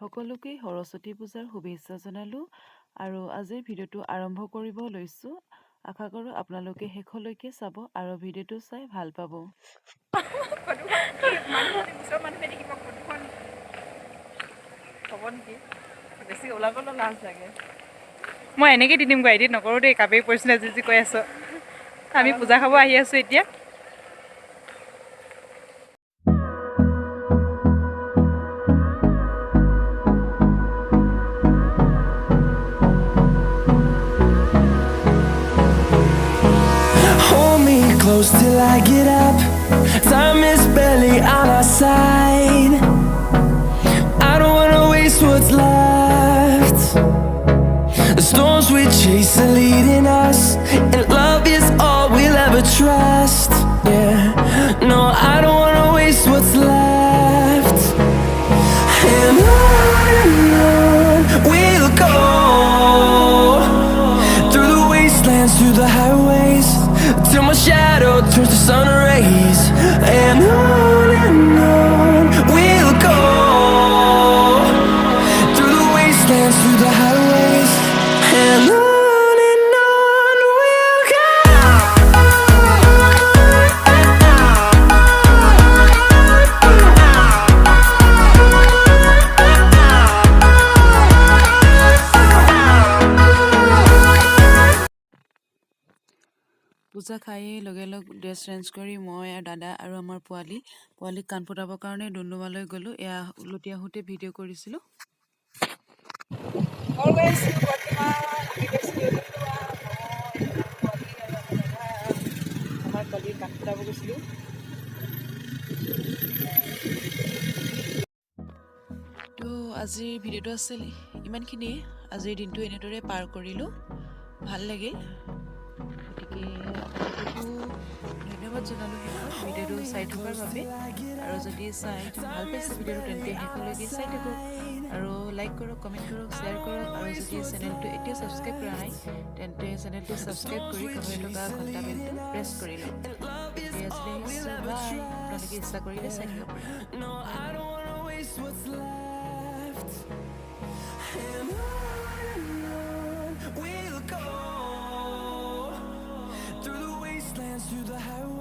সকলোকে সৰস্বতী পূজাৰ শুভেচ্ছা জনালো আৰু আজিৰ ভিডিঅ'টো আৰম্ভ কৰিব লৈছো। আশা কৰোঁ আপোনালোকে শেষলৈকে চাব আৰু ভিডিঅ'টো চাই ভাল পাব। মই এনেকৈ দি দিম গৈ এডিট নকৰোঁ দেই, কাবেই পৰিছিলে যি কৈ আছো। আমি পূজা খাব আহি আছো এতিয়া। Close till I get up. Time is barely on our side. I don't wanna waste what's left. The storms we chase are leading us, and love is all we'll ever trust. Yeah, no, I don't wanna waste what's left. And on we'll go, through the wastelands, through the highways, till my shadow turns to sun rays. And on we'll go, through the wastelands, through the highways. And on we'll go. পূজা খাইয়ে লগে লগ dress change কৰি মই আৰু দাদা আৰু আমাৰ পোৱালীক কাণ ফুটাবৰ কাৰণে ডুমডুমালৈ গ'লো। এয়া উলটি আহোঁতে ভিডিঅ' কৰিছিলোঁ। আমাৰ পোৱালীক কাণ ফুটাব গৈছিলোঁ। তো আজিৰ ভিডিঅ'টো আছিল ইমানখিনিয়ে। আজিৰ দিনটো এনেদৰে পাৰ কৰিলোঁ, ভাল লাগিল। গতিকে ধন্যবাদ জনালোঁ শেষত ভিডিঅ'টো চাই থকাৰ বাবে। আৰু যদি চাই ভাল পাইছে ভিডিঅ'টো তেন্তে শেষলৈকে চাই থাকক আৰু লাইক কৰক, কমেণ্ট কৰক, শ্বেয়াৰ কৰক। আৰু যদি চেনেলটো এতিয়া ছাবস্ক্ৰাইব কৰা নাই তেন্তে চেনেলটো ছাবস্ক্ৰাইব কৰি কাষতে থকা ঘণ্টা বেলটো প্ৰেছ কৰি লওক। এতিয়া আজিলৈ আহিছোঁ, বাই। আপোনালোকে ইচ্ছা কৰিলে চাই থাকিব পাৰে। And on we'll go, through the wastelands, through the highways.